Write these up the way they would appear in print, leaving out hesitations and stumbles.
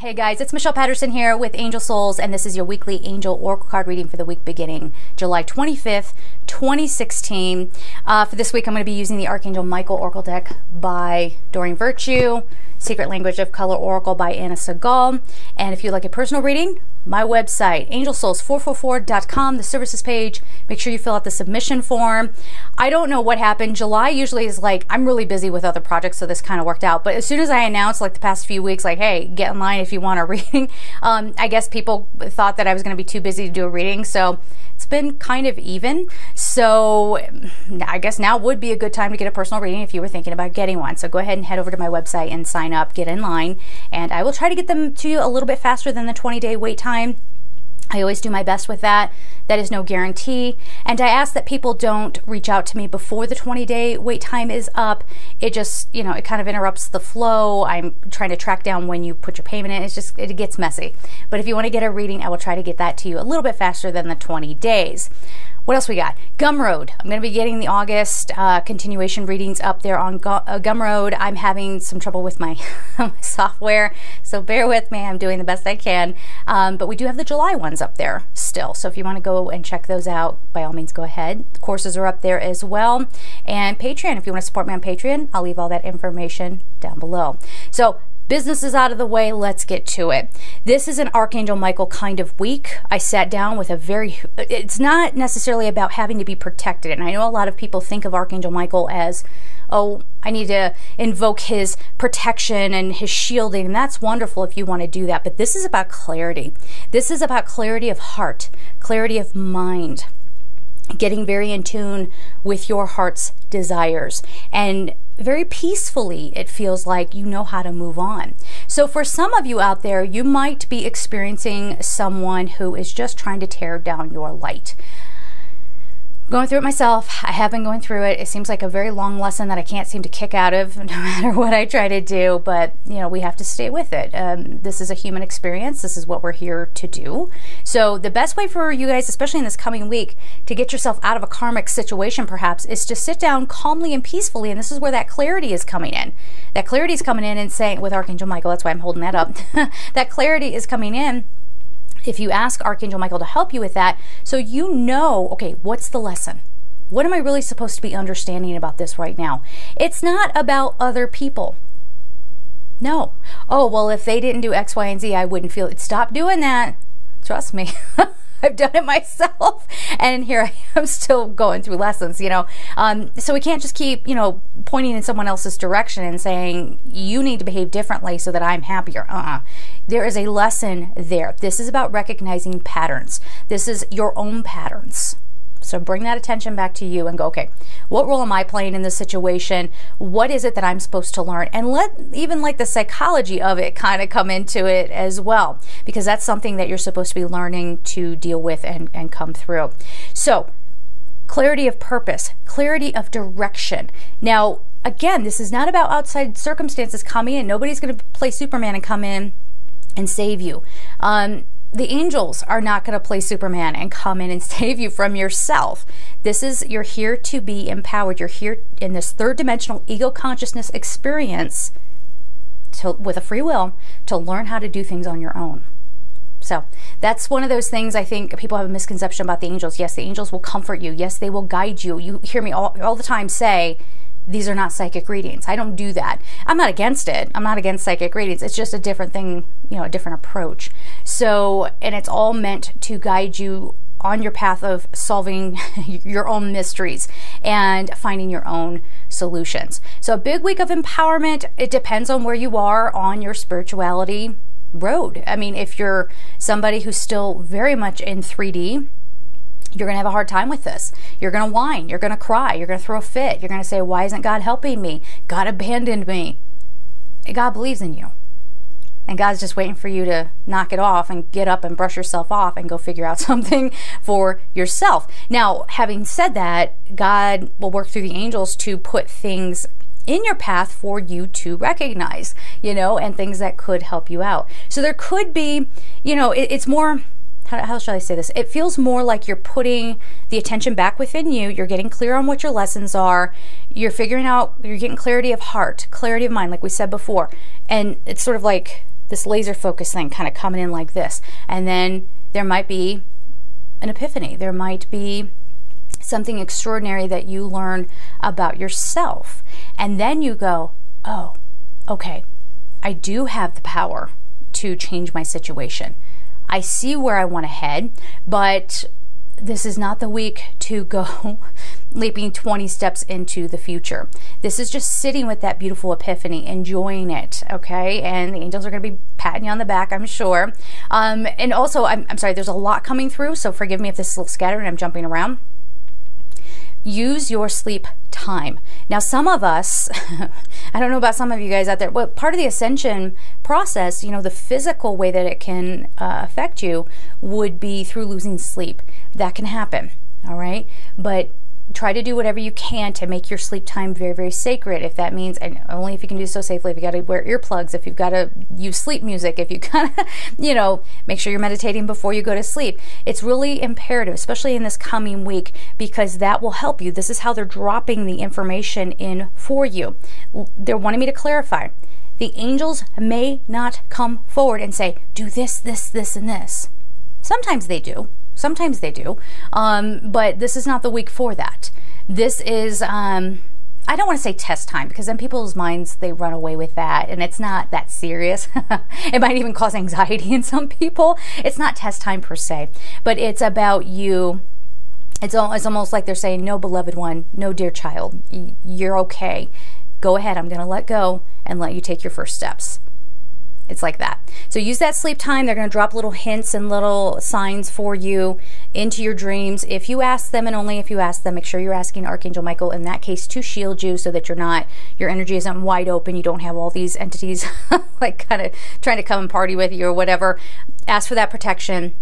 Hey guys, it's Michelle Patterson here with Angel Souls, and this is your weekly Angel Oracle card reading for the week beginning July 25th, 2016. For this week, I'm going to be using the Archangel Michael Oracle deck by Doreen Virtue, Secret Language of Color Oracle by Anna Segal. And if you'd like a personal reading, my website, angelsouls444.com, the services page. Make sure you fill out the submission form. I don't know what happened. July usually is like, I'm really busy with other projects, so this kind of worked out. But as soon as I announced, like the past few weeks, like, hey, get in line if you want a reading, I guess people thought that I was going to be too busy to do a reading. So it's been kind of even. So I guess now would be a good time to get a personal reading if you were thinking about getting one. So go ahead and head over to my website and sign up, get in line, and I will try to get them to you a little bit faster than the 20-day wait time. I always do my best with that. That is no guarantee. And I ask that people don't reach out to me before the 20-day wait time is up. It just, it kind of interrupts the flow. I'm trying to track down when you put your payment in. It gets messy. But if you want to get a reading, I will try to get that to you a little bit faster than the 20 days. What else we got? Gumroad. I'm going to be getting the August continuation readings up there on Gumroad. I'm having some trouble with my, my software, so bear with me. I'm doing the best I can. But we do have the July ones up there still. So if you want to go and check those out, by all means, go ahead. The courses are up there as well. And Patreon, if you want to support me on Patreon, I'll leave all that information down below. So business is out of the way. Let's get to it. This is an Archangel Michael kind of week. I sat down with it's not necessarily about having to be protected. And I know a lot of people think of Archangel Michael as, oh, I need to invoke his protection and his shielding. And that's wonderful if you want to do that. But this is about clarity. This is about clarity of heart, clarity of mind, getting very in tune with your heart's desires. And very peacefully, it feels like you know how to move on. So for some of you out there, you might be experiencing someone who is just trying to tear down your light. Going through it myself. I have been going through it. It seems like a very long lesson that I can't seem to kick out of no matter what I try to do, but we have to stay with it. This is a human experience. This is what we're here to do. So the best way for you guys, especially in this coming week, to get yourself out of a karmic situation perhaps, is to sit down calmly and peacefully, and this is where that clarity is coming in. That clarity is coming in and saying, with Archangel Michael, that's why I'm holding that up, that clarity is coming in. If you ask Archangel Michael to help you with that, so okay, what's the lesson? What am I really supposed to be understanding about this right now? It's not about other people. No. Oh, well, if they didn't do X, Y, and Z, I wouldn't feel it. Stop doing that. Trust me. I've done it myself, and here I am still going through lessons, So we can't just keep, pointing in someone else's direction and saying, you need to behave differently so that I'm happier. There is a lesson there. This is about recognizing patterns. This is your own patterns. So bring that attention back to you and go, okay, what role am I playing in this situation? What is it that I'm supposed to learn? And let even like the psychology of it kind of come into it as well, because that's something that you're supposed to be learning to deal with and come through. So clarity of purpose, clarity of direction. Now, again, this is not about outside circumstances coming in. Nobody's going to play Superman and come in and save you. The angels are not going to play Superman and come in and save you from yourself. You're here to be empowered. You're here in this third dimensional ego consciousness experience with a free will to learn how to do things on your own. So that's one of those things I think people have a misconception about the angels. Yes, the angels will comfort you. Yes, they will guide you. You hear me all the time say, these are not psychic readings. I don't do that. I'm not against it. I'm not against psychic readings. It's just a different thing, a different approach. So, and it's all meant to guide you on your path of solving your own mysteries and finding your own solutions. So a big week of empowerment. It depends on where you are on your spirituality road. I mean, if you're somebody who's still very much in 3D, you're going to have a hard time with this. You're going to whine. You're going to cry. You're going to throw a fit. You're going to say, why isn't God helping me? God abandoned me. God believes in you. And God's just waiting for you to knock it off and get up and brush yourself off and go figure out something for yourself. Now, having said that, God will work through the angels to put things in your path for you to recognize, and things that could help you out. So there could be, it's more, how shall I say this? It feels more like you're putting the attention back within you. You're getting clear on what your lessons are. You're figuring out, you're getting clarity of heart, clarity of mind, like we said before. And it's sort of like this laser focus thing kind of coming in like this. And then there might be an epiphany. There might be something extraordinary that you learn about yourself. And then you go, oh, okay, I do have the power to change my situation. I see where I want to head, but this is not the week to go leaping 20 steps into the future. This is just sitting with that beautiful epiphany, enjoying it, okay? And the angels are going to be patting you on the back, I'm sure. And also, I'm sorry, there's a lot coming through, so forgive me if this is a little scattered and I'm jumping around. Use your sleep time. Now, some of us, I don't know about some of you guys out there, but part of the ascension process, you know, the physical way that it can affect you would be through losing sleep. That can happen, all right? But try to do whatever you can to make your sleep time very, very sacred. If that means, and only if you can do so safely, if you got to wear earplugs, if you've got to use sleep music, if you kind of, you know, make sure you're meditating before you go to sleep. It's really imperative, especially in this coming week, because that will help you. This is how they're dropping the information in for you. They're wanting me to clarify. The angels may not come forward and say, do this, this, this, and this. Sometimes they do. Sometimes they do, but this is not the week for that. This is, I don't want to say test time, because then people's minds, they run away with that, and it's not that serious. It might even cause anxiety in some people. It's not test time per se, but it's about you. It's almost like they're saying, no, beloved one, no, dear child, you're okay. Go ahead, I'm going to let go and let you take your first steps. It's like that. So use that sleep time. They're going to drop little hints and little signs for you into your dreams. If you ask them, and only if you ask them, make sure you're asking Archangel Michael in that case to shield you, so that your energy isn't wide open. You don't have all these entities like kind of trying to come and party with you or whatever. Ask for that protection.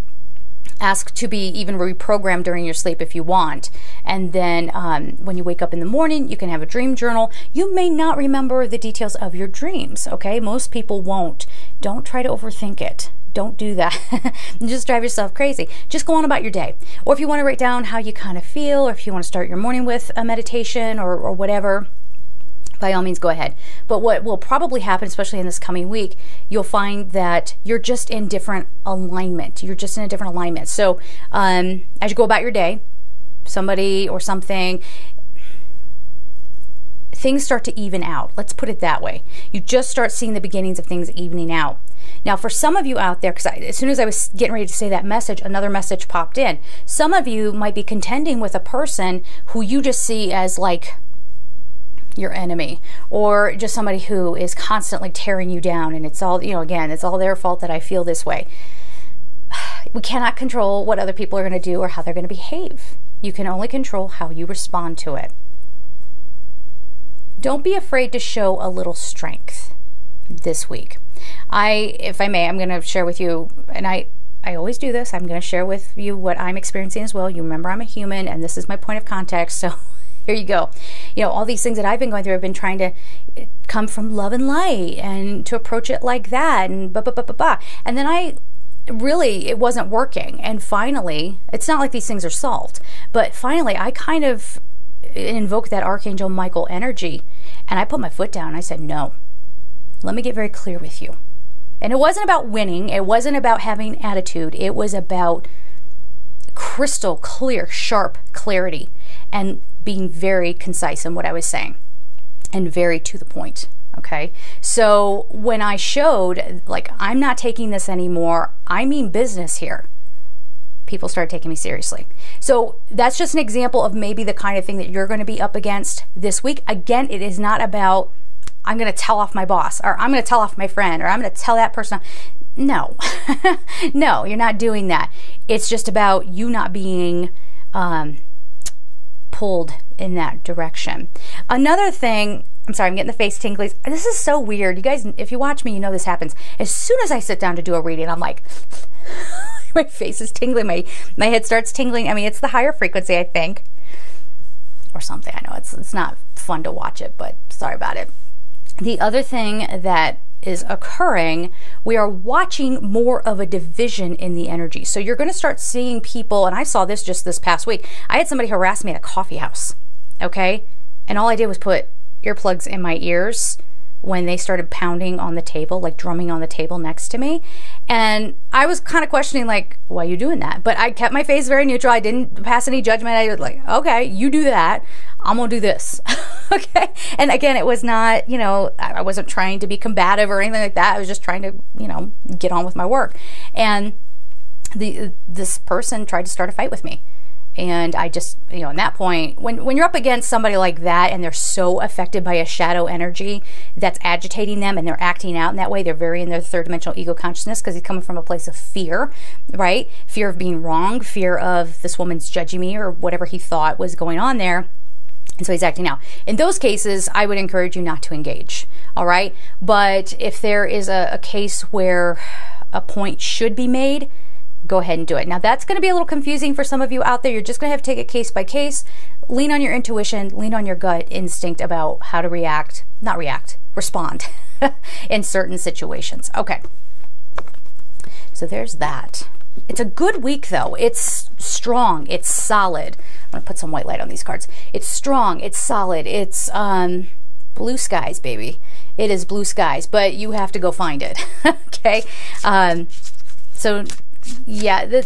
Ask to be even reprogrammed during your sleep if you want. And then when you wake up in the morning, you can have a dream journal. You may not remember the details of your dreams, okay? Most people won't. Don't try to overthink it. Don't do that. Just drive yourself crazy. Just go on about your day. Or if you want to write down how you kind of feel, or if you want to start your morning with a meditation or whatever, by all means, go ahead. But what will probably happen, especially in this coming week, you'll find that you're just in different alignment. You're just in a different alignment. So as you go about your day, somebody or something, things start to even out. Let's put it that way. You just start seeing the beginnings of things evening out. Now, for some of you out there, because as soon as I was getting ready to say that message, another message popped in. Some of you might be contending with a person who you just see as like your enemy, or just somebody who is constantly tearing you down, and it's all, you know, again, it's all their fault that I feel this way. We cannot control what other people are going to do or how they're going to behave. You can only control how you respond to it. Don't be afraid to show a little strength this week. If I may, I'm going to share with you, and I always do this, I'm going to share with you what I'm experiencing as well. You remember, I'm a human, and this is my point of context, so here you go. You know, all these things that I've been going through, I've been trying to come from love and light and to approach it like that, and and then it wasn't working. And finally, it's not like these things are solved, but finally I kind of invoked that Archangel Michael energy, and I put my foot down and I said, no, let me get very clear with you. And it wasn't about winning. It wasn't about having attitude. It was about crystal clear, sharp clarity, and being very concise in what I was saying and very to the point. Okay, so when I showed, like, I'm not taking this anymore, I mean business here, people started taking me seriously. So that's just an example of maybe the kind of thing that you're going to be up against this week. Again, it is not about, I'm going to tell off my boss, or I'm going to tell off my friend, or I'm going to tell that person. No, no, you're not doing that. It's just about you not being pulled in that direction. Another thing, I'm sorry, I'm getting the face tingles. This is so weird. You guys, if you watch me, you know this happens. As soon as I sit down to do a reading, I'm like, my face is tingling, my head starts tingling. I mean, it's the higher frequency, I think, or something. I know it's not fun to watch it, but sorry about it. The other thing that is occurring, we are watching more of a division in the energy. So you're going to start seeing people, and I saw this just this past week. I had somebody harass me at a coffee house, okay? And all I did was put earplugs in my ears, when they started pounding on the table, like drumming on the table next to me. And I was kind of questioning, like, why are you doing that? But I kept my face very neutral. I didn't pass any judgment. I was like, okay, you do that. I'm going to do this. Okay. And again, it was not, you know, I wasn't trying to be combative or anything like that. I was just trying to, you know, get on with my work. And this person tried to start a fight with me. And I just, you know, at that point, when you're up against somebody like that and they're so affected by a shadow energy that's agitating them and they're acting out in that way, they're very in their third dimensional ego consciousness because he's coming from a place of fear, right? Fear of being wrong, fear of this woman's judging me or whatever he thought was going on there. And so he's acting out. In those cases, I would encourage you not to engage, all right? But if there is a case where a point should be made, go ahead and do it. Now that's going to be a little confusing for some of you out there. You're just going to have to take it case by case, lean on your intuition, lean on your gut instinct about how to respond in certain situations. Okay. So there's that. It's a good week though. It's strong. It's solid. I'm going to put some white light on these cards. It's strong. It's solid. It's blue skies, baby. It is blue skies, but you have to go find it. Okay. So yeah,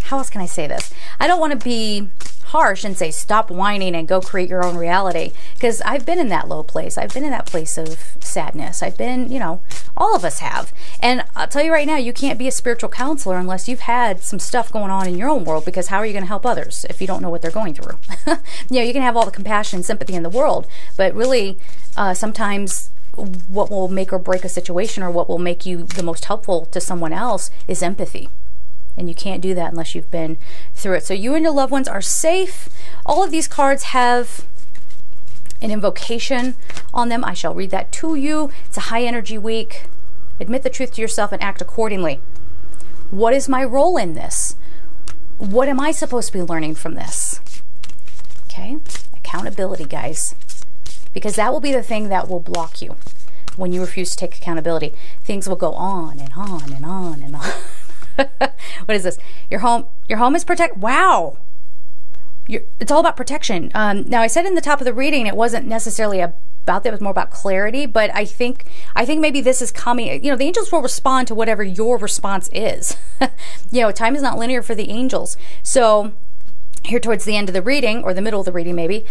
how else can I say this? I don't want to be harsh and say stop whining and go create your own reality, because I've been in that low place. I've been in that place of sadness. I've been, you know, all of us have. And I'll tell you right now, you can't be a spiritual counselor unless you've had some stuff going on in your own world, because how are you going to help others if you don't know what they're going through? You know, you can have all the compassion and sympathy in the world, but really sometimes what will make or break a situation or what will make you the most helpful to someone else is empathy. And you can't do that unless you've been through it. So you and your loved ones are safe. All of these cards have an invocation on them. I shall read that to you. It's a high energy week. Admit the truth to yourself and act accordingly. What is my role in this? What am I supposed to be learning from this? Okay, accountability, guys. Because that will be the thing that will block you when you refuse to take accountability. Things will go on and on and on and on. What is this? Your home is protected. Wow. It's all about protection. Now I said in the top of the reading, it wasn't necessarily about that. It was more about clarity, but I think maybe this is coming. You know, the angels will respond to whatever your response is. You know, time is not linear for the angels. So here towards the end of the reading, or the middle of the reading maybe,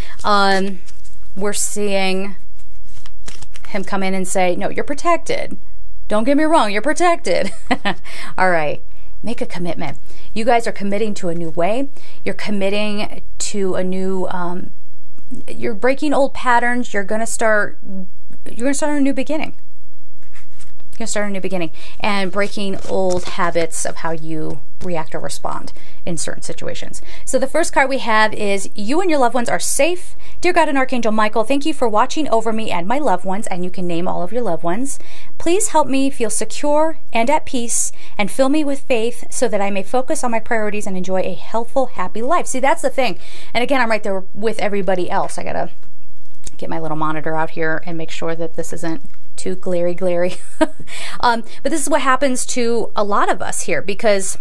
we're seeing him come in and say, no, you're protected. Don't get me wrong, you're protected. All right. Make a commitment. You guys are committing to a new way. You're committing to a new, you're breaking old patterns. You're going to start a new beginning. You're going to start a new beginning and breaking old habits of how you react or respond in certain situations. So the first card we have is you and your loved ones are safe. Dear God and Archangel Michael, thank you for watching over me and my loved ones, and you can name all of your loved ones. Please help me feel secure and at peace, and fill me with faith so that I may focus on my priorities and enjoy a healthful, happy life. See, that's the thing. And again, I'm right there with everybody else. I gotta get my little monitor out here and make sure that this isn't too glary. But this is what happens to a lot of us here, because,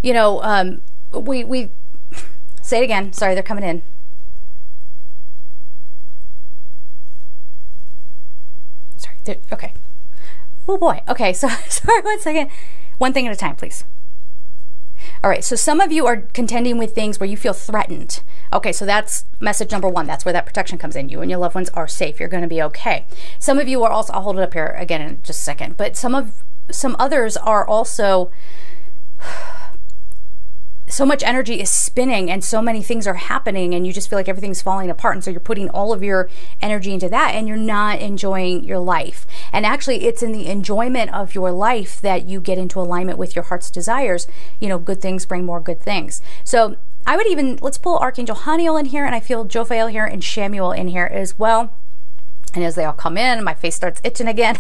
you know, we say it again. Sorry, they're coming in. Okay. Oh boy. Okay. So sorry, 1 second. One thing at a time, please. All right. So some of you are contending with things where you feel threatened. Okay. So that's message number one. That's where that protection comes in. You and your loved ones are safe. You're going to be okay. Some of you are also, I'll hold it up here again in just a second, but some others are also, so much energy is spinning and so many things are happening and you just feel like everything's falling apart, and so you're putting all of your energy into that and you're not enjoying your life. And actually it's in the enjoyment of your life that you get into alignment with your heart's desires. You know, good things bring more good things. So I would even, let's pull Archangel Haniel in here, and I feel Jophael here and Shamuel in here as well. And as they all come in, my face starts itching again.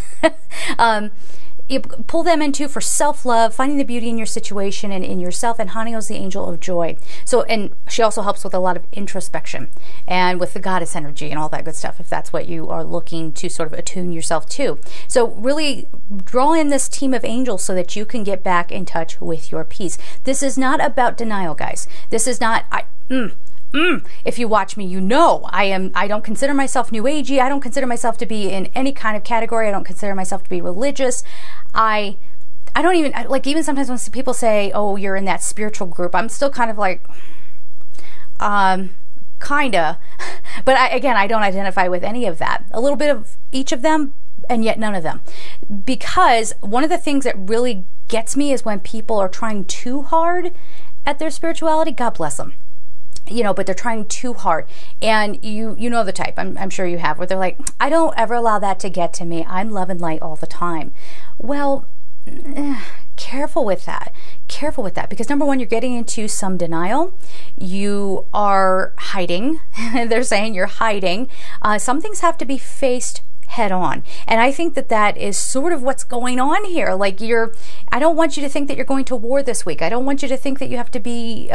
You pull them into for self-love, finding the beauty in your situation and in yourself. And Haniel's the angel of joy. So, and she also helps with a lot of introspection and with the goddess energy and all that good stuff, if that's what you are looking to sort of attune yourself to. So really draw in this team of angels so that you can get back in touch with your peace. This is not about denial, guys. This is not, If you watch me, you know I don't consider myself new agey. I don't consider myself to be in any kind of category. I don't consider myself to be religious. I don't even, like, even sometimes when people say, oh, you're in that spiritual group, I'm still kind of like, kinda. But I don't identify with any of that. A little bit of each of them, and yet none of them. Because one of the things that really gets me is when people are trying too hard at their spirituality. God bless them. You know, but they're trying too hard. And you know the type, I'm sure you have, where they're like, I don't ever allow that to get to me. I'm love and light all the time. Well, careful with that. Careful with that. Because number one, you're getting into some denial. You are hiding. They're saying you're hiding. Some things have to be faced head on. And I think that that is sort of what's going on here. Like, I don't want you to think that you're going to war this week. I don't want you to think that you have to be,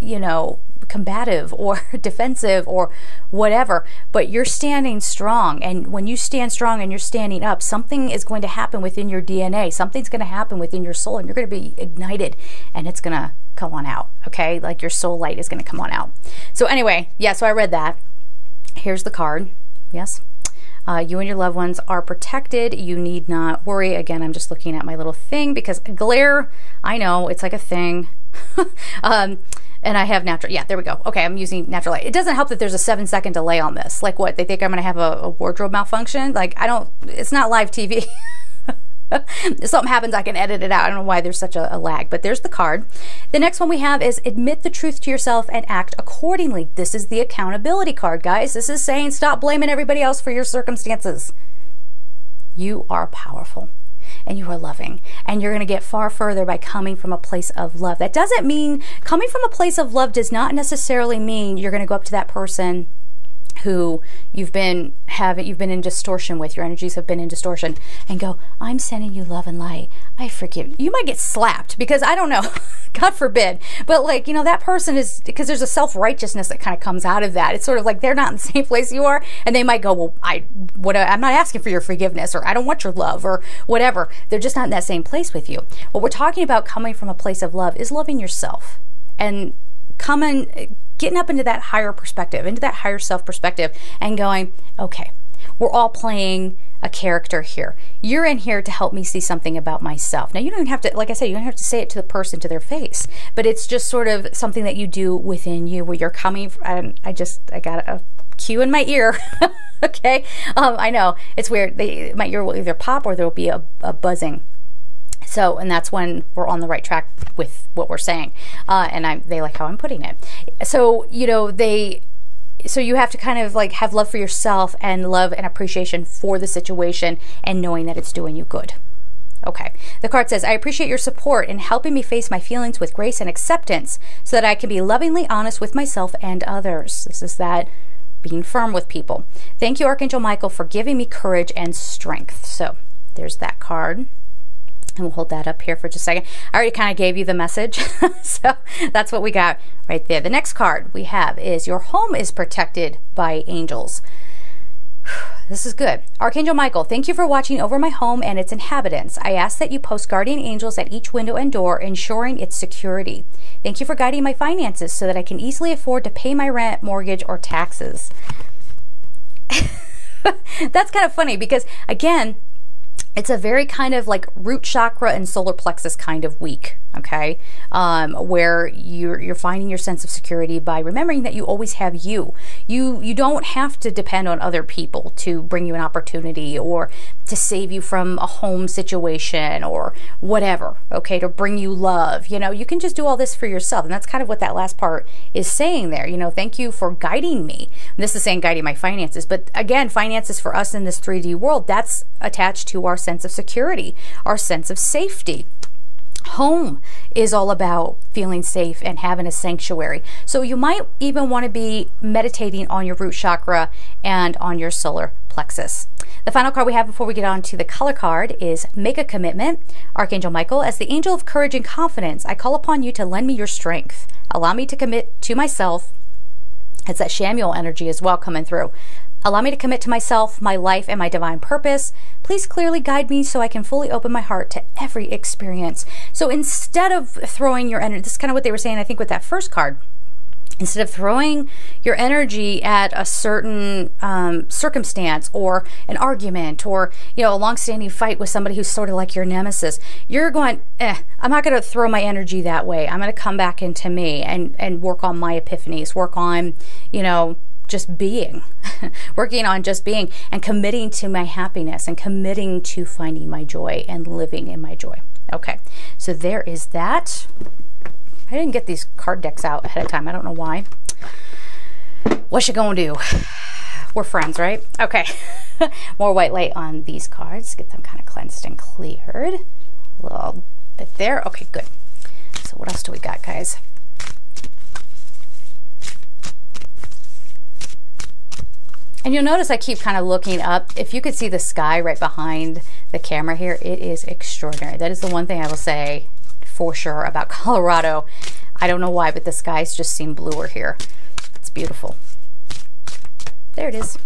you know, combative or defensive or whatever, but you're standing strong. And when you stand strong and you're standing up, something is going to happen within your DNA. Something's going to happen within your soul, and you're going to be ignited, and it's going to come on out. Okay, like your soul light is going to come on out. So anyway, yeah, so I read that. Here's the card. Yes. You and your loved ones are protected. You need not worry. Again, I'm just looking at my little thing because glare, I know, it's like a thing. And I have natural, yeah, there we go. Okay, I'm using natural light. It doesn't help that there's a 7-second delay on this. Like, what, they think I'm gonna have a wardrobe malfunction? Like, it's not live TV. If something happens, I can edit it out. I don't know why there's such a lag, but there's the card. The next one we have is admit the truth to yourself and act accordingly. This is the accountability card, guys. This is saying stop blaming everybody else for your circumstances. You are powerful. And you are loving, and you're going to get far further by coming from a place of love. That doesn't mean, coming from a place of love does not necessarily mean you're going to go up to that person who you've been in distortion with, your energies have been in distortion, and go, I'm sending you love and light. I forgive you. You might get slapped, because I don't know, God forbid, but like, you know, that person is, because there's a self-righteousness that kind of comes out of that. It's sort of like they're not in the same place you are, and they might go, well, I'm not asking for your forgiveness, or I don't want your love, or whatever. They're just not in that same place with you. What we're talking about coming from a place of love is loving yourself, and getting up into that higher perspective, into that higher self perspective, and going, okay, we're all playing a character here. You're in here to help me see something about myself. Now, you don't have to, like I said, you don't have to say it to the person, to their face, but it's just sort of something that you do within you, where you're coming, I got a cue in my ear. Okay. I know it's weird. My ear will either pop or there'll be a buzzing. So, and that's when we're on the right track with what we're saying. And they like how I'm putting it. So, you know, so you have to kind of like have love for yourself and love and appreciation for the situation, and knowing that it's doing you good. Okay. The card says, I appreciate your support in helping me face my feelings with grace and acceptance so that I can be lovingly honest with myself and others. This is that being firm with people. Thank you, Archangel Michael, for giving me courage and strength. So there's that card. And we'll hold that up here for just a second. I already kind of gave you the message. So that's what we got right there. The next card we have is your home is protected by angels. This is good. Archangel Michael, thank you for watching over my home and its inhabitants. I ask that you post guardian angels at each window and door, ensuring its security. Thank you for guiding my finances so that I can easily afford to pay my rent, mortgage, or taxes. That's kind of funny because, again, it's a very kind of like root chakra and solar plexus kind of week, okay? Where you're finding your sense of security by remembering that you always have you. You don't have to depend on other people to bring you an opportunity or to save you from a home situation or whatever, okay? To bring you love. You know, you can just do all this for yourself. And that's kind of what that last part is saying there. You know, thank you for guiding me. And this is saying guiding my finances. But again, finances for us in this 3D world, that's attached to our sense of security, our sense of safety. Home is all about feeling safe and having a sanctuary. So you might even want to be meditating on your root chakra and on your solar plexus. The final card we have before we get on to the color card is Make a Commitment. Archangel Michael, as the angel of courage and confidence, I call upon you to lend me your strength. Allow me to commit to myself. It's that Shamuel energy as well coming through. Allow me to commit to myself, my life, and my divine purpose. Please clearly guide me so I can fully open my heart to every experience. So instead of throwing your energy, this is kind of what they were saying, I think, with that first card. Instead of throwing your energy at a certain circumstance or an argument or, you know, a long-standing fight with somebody who's sort of like your nemesis, you're going, I'm not going to throw my energy that way. I'm going to come back into me and work on my epiphanies, work on, you know, just being, working on just being and committing to my happiness and committing to finding my joy and living in my joy. Okay, so there is that. I didn't get these card decks out ahead of time. I don't know why. What you gonna do? We're friends, right? Okay. More white light on these cards. Get them kind of cleansed and cleared. A little bit there. Okay, good. So what else do we got, guys? And you'll notice I keep kind of looking up. If you could see the sky right behind the camera here, it is extraordinary. That is the one thing I will say for sure about Colorado. I don't know why, but the skies just seem bluer here. It's beautiful. There it is.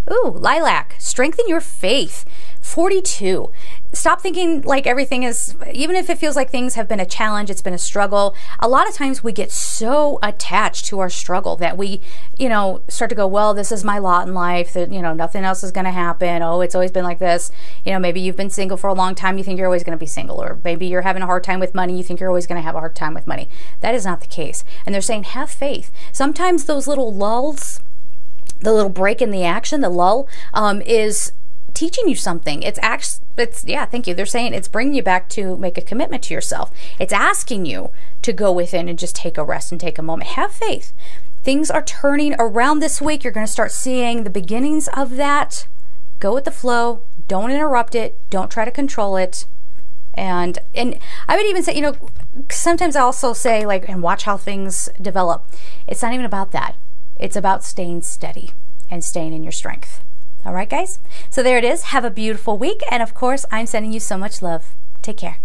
Ooh, lilac. Strengthen your faith. 42. Stop thinking like everything is, even if it feels like things have been a challenge, it's been a struggle. A lot of times we get so attached to our struggle that we, you know, start to go, well, this is my lot in life, that, you know, nothing else is going to happen. Oh, it's always been like this. You know, maybe you've been single for a long time, you think you're always going to be single, or maybe you're having a hard time with money, you think you're always going to have a hard time with money. That is not the case. And they're saying, have faith. Sometimes those little lulls, the little break in the action, the lull, is teaching you something. It's yeah, thank you. They're saying it's bringing you back to make a commitment to yourself. It's asking you to go within and just take a rest and take a moment. Have faith. Things are turning around this week. You're going to start seeing the beginnings of that. Go with the flow. Don't interrupt it. Don't try to control it. And I would even say, you know, sometimes I also say, like, and watch how things develop. It's not even about that. It's about staying steady and staying in your strength. All right, guys? So there it is. Have a beautiful week. And of course, I'm sending you so much love. Take care.